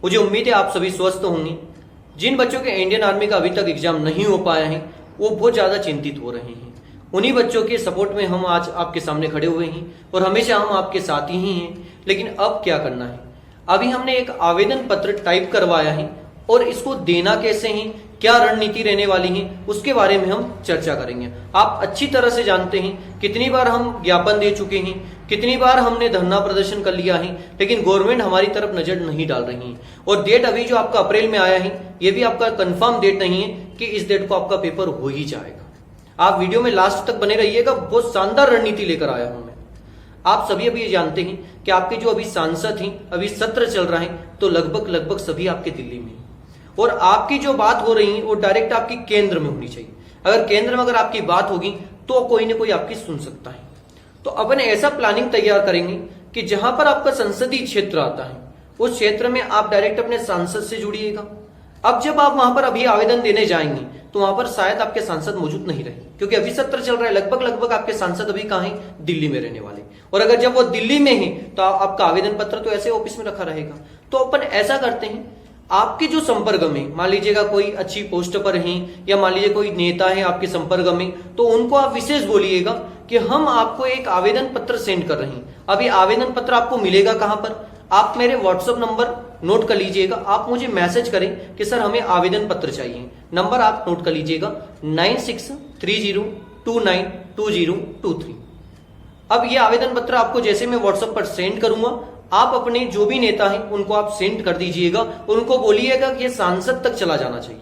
मुझे उम्मीद है आप सभी स्वस्थ होंगे। जिन बच्चों के इंडियन आर्मी का अभी तक एग्जाम नहीं हो पाया है वो बहुत ज्यादा चिंतित हो रहे हैं। उन्हीं बच्चों के सपोर्ट में हम आज आपके सामने खड़े हुए हैं और हमेशा हम आपके साथ ही हैं। लेकिन अब क्या करना है? अभी हमने एक आवेदन पत्र टाइप करवाया है और इसको देना कैसे है, क्या रणनीति रहने वाली है, उसके बारे में हम चर्चा करेंगे। आप अच्छी तरह से जानते हैं कितनी बार हम ज्ञापन दे चुके हैं, कितनी बार हमने धरना प्रदर्शन कर लिया है, लेकिन गवर्नमेंट हमारी तरफ नजर नहीं डाल रही है। और डेट अभी जो आपका अप्रैल में आया है ये भी आपका कंफर्म डेट नहीं है कि इस डेट को आपका पेपर हो ही जाएगा। आप वीडियो में लास्ट तक बने रहिएगा, बहुत शानदार रणनीति लेकर आया हूं मैं। आप सभी अभी ये जानते हैं कि आपके जो अभी सांसद हैं, अभी सत्र चल रहा है तो लगभग सभी आपके दिल्ली में, और आपकी जो बात हो रही है वो डायरेक्ट आपकी केंद्र में होनी चाहिए। अगर केंद्र में अगर आपकी बात होगी तो कोई ना कोई आपकी सुन सकता है। तो अपन ऐसा प्लानिंग तैयार करेंगे कि जहां पर आपका संसदीय क्षेत्र आता है उस क्षेत्र में आप डायरेक्ट अपने सांसद से जुड़िएगा। अब जब आप वहां पर अभी आवेदन देने जाएंगे तो वहां पर शायद आपके सांसद मौजूद नहीं रहे, क्योंकि अभी सत्र चल रहा है। लगभग आपके सांसद अभी कहां हैं? दिल्ली में रहने वाले। और अगर जब वो दिल्ली में है तो आपका आवेदन पत्र तो ऐसे ऑफिस में रखा रहेगा। तो अपन ऐसा करते हैं, आपके जो संपर्क में मान लीजिएगा कोई अच्छी पोस्ट पर हैं या मान लीजिए कोई नेता है आपके संपर्क में, तो उनको आप विशेष बोलिएगा कि हम आपको एक आवेदन पत्र सेंड कर रहे हैं। अभी आवेदन पत्र आपको मिलेगा कहां पर? आप मेरे व्हाट्सएप नंबर नोट कर लीजिएगा। आप मुझे मैसेज करें कि सर हमें आवेदन पत्र चाहिए। नंबर आप नोट कर लीजिएगा 9630292023। अब ये आवेदन पत्र आपको जैसे मैं व्हाट्सएप पर सेंड करूंगा, आप अपने जो भी नेता हैं उनको आप सेंड कर दीजिएगा। उनको बोलिएगा कि ये सांसद तक चला जाना चाहिए,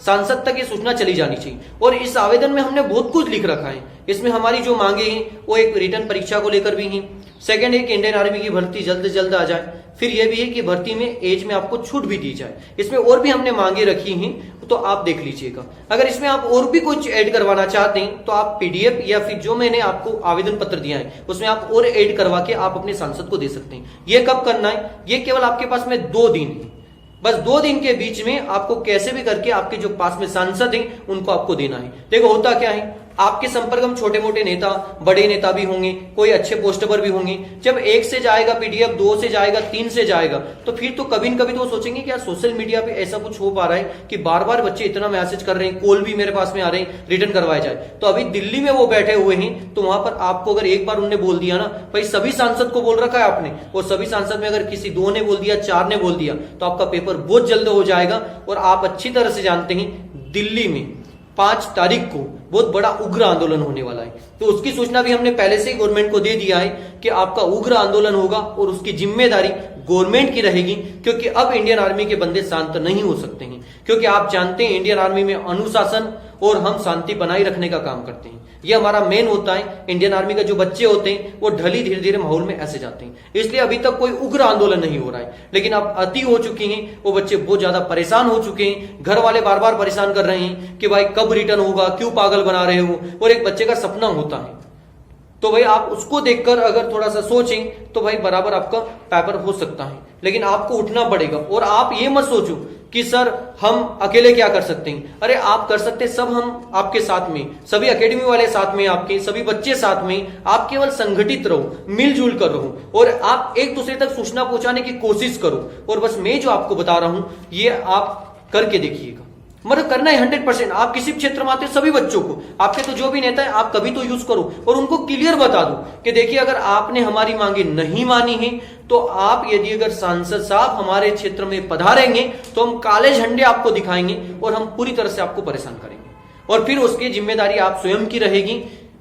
सांसद तक ये सूचना चली जानी चाहिए। और इस आवेदन में हमने बहुत कुछ लिख रखा है। इसमें हमारी जो मांगे हैं वो एक रिटर्न परीक्षा को लेकर भी हैं, सेकंड है कि इंडियन आर्मी की भर्ती जल्द से जल्द आ जाए, फिर यह भी है कि भर्ती में एज में आपको छूट भी दी जाए। इसमें और भी हमने मांगे रखी हैं तो आप देख लीजिएगा। अगर इसमें आप और भी कुछ ऐड करवाना चाहते हैं तो आप पीडीएफ या फिर जो मैंने आपको आवेदन पत्र दिया है उसमें आप और ऐड करवा के आप अपने सांसद को दे सकते हैं। ये कब करना है? ये केवल आपके पास में 2 दिन है। बस 2 दिन के बीच में आपको कैसे भी करके आपके जो पास में सांसद हैं उनको आपको देना है। देखो होता क्या है, आपके संपर्क में छोटे मोटे नेता, बड़े नेता भी होंगे, कोई अच्छे पोस्ट पर भी होंगे। जब 1 से जाएगा पीडीएफ, 2 से जाएगा, 3 से जाएगा, तो फिर तो कभी न कभी तो सोचेंगे कि यार सोशल मीडिया पे ऐसा कुछ हो पा रहा है कि बार बार बच्चे इतना मैसेज कर रहे हैं, कॉल भी मेरे पास में आ रहे हैं, रिटर्न करवाया जाए। तो अभी दिल्ली में वो बैठे हुए हैं, तो वहां पर आपको अगर एक बार उन्होंने बोल दिया ना, भाई सभी सांसद को बोल रखा है आपने, और सभी सांसद में अगर किसी 2 ने बोल दिया, 4 ने बोल दिया, तो आपका पेपर बहुत जल्द हो जाएगा। और आप अच्छी तरह से जानते हैं दिल्ली में 5 तारीख को बहुत बड़ा उग्र आंदोलन होने वाला है। तो उसकी सूचना भी हमने पहले से ही गवर्नमेंट को दे दिया है कि आपका उग्र आंदोलन होगा और उसकी जिम्मेदारी गवर्नमेंट की रहेगी, क्योंकि अब इंडियन आर्मी के बंदे शांत नहीं हो सकते हैं। क्योंकि आप जानते हैं इंडियन आर्मी में अनुशासन और हम शांति बनाए रखने का काम करते हैं। ये हमारा मेन होता है। इंडियन आर्मी का जो बच्चे होते हैं वो ढली धीरे धीरे माहौल में ऐसे जाते हैं, इसलिए अभी तक कोई उग्र आंदोलन नहीं हो रहा है। लेकिन अब अति हो चुके हैं, वो बच्चे बहुत ज्यादा परेशान हो चुके हैं। घर वाले बार बार परेशान कर रहे हैं कि भाई कब रिटर्न होगा, क्यों पागल बना रहे हो। और एक बच्चे का सपना होता है, तो भाई आप उसको देखकर अगर थोड़ा सा सोचें तो भाई बराबर आपका पेपर हो सकता है। लेकिन आपको उठना पड़ेगा। और आप ये मत सोचो कि सर हम अकेले क्या कर सकते हैं। अरे आप कर सकते, सब हम आपके साथ में, सभी एकेडमी वाले साथ में, आपके सभी बच्चे साथ में। आप केवल संगठित रहो, मिलजुल कर रहो और आप एक दूसरे तक सूचना पहुंचाने की कोशिश करो। और बस मैं जो आपको बता रहा हूं ये आप करके देखिएगा। मतलब करना है 100%। आप किसी क्षेत्र में आते सभी बच्चों को, आपके तो जो भी नेता है आप कभी तो यूज करो और उनको क्लियर बता दो कि देखिए अगर आपने हमारी मांगे नहीं मानी है तो आप यदि अगर सांसद साहब हमारे क्षेत्र में पधारेंगे तो हम काले झंडे आपको दिखाएंगे और हम पूरी तरह से आपको परेशान करेंगे। और फिर उसकी जिम्मेदारी आप स्वयं की रहेगी।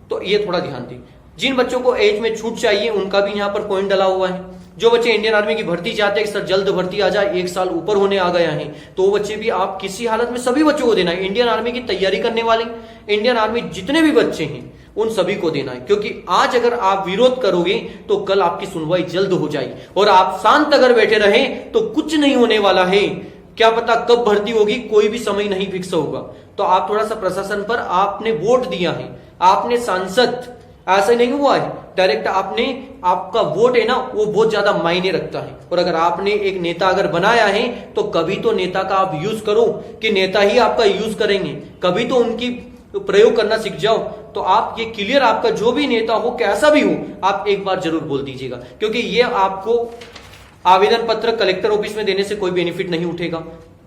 तो ये थोड़ा ध्यान दें। जिन बच्चों को एज में छूट चाहिए उनका भी यहाँ पर पॉइंट डला हुआ है। जो बच्चे इंडियन आर्मी की भर्ती चाहते हैं कि सर जल्द भर्ती आ जाए, 1 साल ऊपर होने आ गया है, तो वो बच्चे भी आप किसी हालत में सभी बच्चों को देना है। इंडियन आर्मी की तैयारी करने वाले इंडियन आर्मी जितने भी बच्चे हैं उन सभी को देना है। क्योंकि आज अगर आप विरोध करोगे तो कल आपकी सुनवाई जल्द हो जाएगी। और आप शांत अगर बैठे रहे तो कुछ नहीं होने वाला है। क्या पता कब भर्ती होगी, कोई भी समय नहीं फिक्स होगा। तो आप थोड़ा सा प्रशासन पर, आपने वोट दिया है, आपने सांसद, ऐसा नहीं हुआ है डायरेक्ट आपने, आपका वोट है ना वो बहुत ज्यादा मायने रखता है। और अगर आपने एक नेता अगर बनाया है तो कभी तो नेता का आप यूज करो कि नेता ही आपका यूज करेंगे, कभी तो उनकी प्रयोग करना सीख जाओ। तो आप ये क्लियर, आपका जो भी नेता हो कैसा भी हो, आप एक बार जरूर बोल दीजिएगा। क्योंकि ये आपको आवेदन पत्र कलेक्टर ऑफिस में देने से कोई बेनिफिट नहीं उठेगा,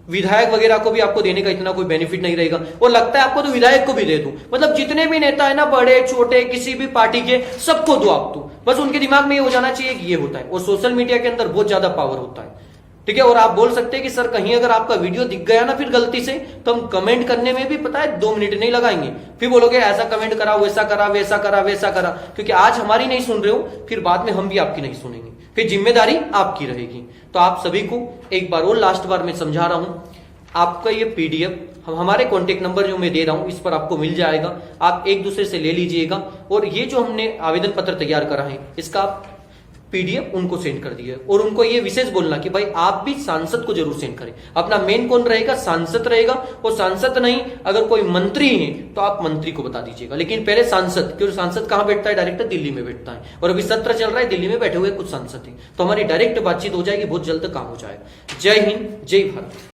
विधायक वगैरह को भी आपको देने का इतना कोई बेनिफिट नहीं रहेगा। और लगता है आपको तो विधायक को भी दे दूं, मतलब जितने भी नेता है ना, बड़े छोटे किसी भी पार्टी के, सबको दो आप तो, बस उनके दिमाग में ये हो जाना चाहिए कि ये होता है। और सोशल मीडिया के अंदर बहुत ज्यादा पावर होता है, ठीक है। और आप बोल सकते हैं कि सर कहीं अगर आपका वीडियो दिख गया ना फिर गलती से, तो हम कमेंट करने में भी पता है 2 मिनट नहीं लगाएंगे, फिर बोलोगे ऐसा कमेंट करा, वैसा करा, वैसा करा, वैसा करा, क्योंकि आज हमारी नहीं सुन रहे हो, फिर बाद में हम भी आपकी नहीं सुनेंगे, फिर जिम्मेदारी आपकी रहेगी। तो आप सभी को एक बार और लास्ट बार मैं समझा रहा हूं, आपका ये पीडीएफ हमारे कॉन्टेक्ट नंबर जो मैं दे रहा हूं इस पर आपको मिल जाएगा, आप एक दूसरे से ले लीजिएगा। और ये जो हमने आवेदन पत्र तैयार करा है इसका पीडीएफ उनको सेंड कर दिया, और उनको ये विशेष बोलना कि भाई आप भी सांसद को जरूर सेंड करें। अपना मेन कौन रहेगा? सांसद रहेगा। और सांसद नहीं, अगर कोई मंत्री है तो आप मंत्री को बता दीजिएगा, लेकिन पहले सांसद, क्योंकि सांसद कहां बैठता है? डायरेक्ट दिल्ली में बैठता है, और अभी सत्र चल रहा है, दिल्ली में बैठे हुए कुछ सांसद है, तो हमारी डायरेक्ट बातचीत हो जाएगी, बहुत जल्द काम हो जाएगा। जय हिंद, जय भारत।